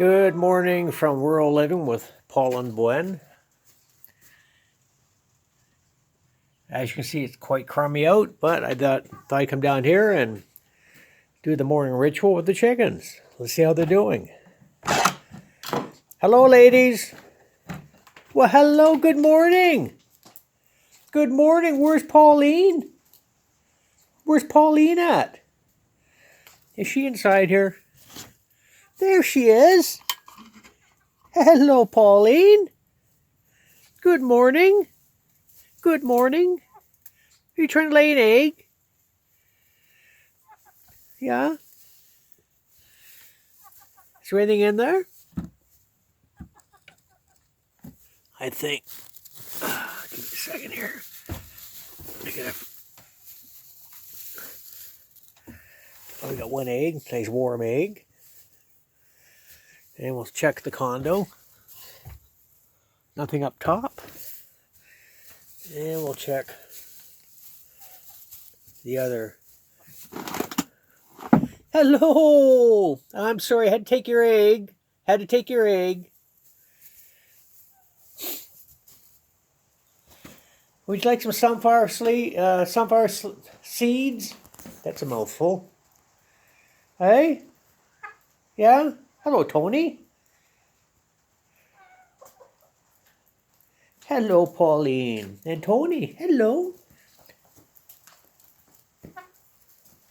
Good morning from rural living with Paul and Buen. As you can see, it's quite crummy out, but I thought I'd come down here and do the morning ritual with the chickens. Let's see how they're doing. Hello, ladies. Well, hello, good morning. Good morning. Where's Pauline? Where's Pauline at? Is she inside here? There she is. Hello, Pauline. Good morning. Good morning. Are you trying to lay an egg? Yeah? Is there anything in there? I think. Give me a second here. We got one egg, nice warm egg. And we'll check the condo. Nothing up top. And we'll check the other. Hello! I'm sorry, I had to take your egg. Would you like some sunflower seeds? That's a mouthful. Hey? Yeah? Hello, Tony. Hello, Pauline. And Tony. Hello.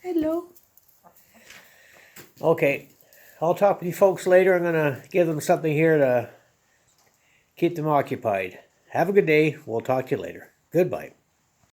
Hello. Okay. I'll talk with you folks later. I'm going to give them something here to keep them occupied. Have a good day. We'll talk to you later. Goodbye.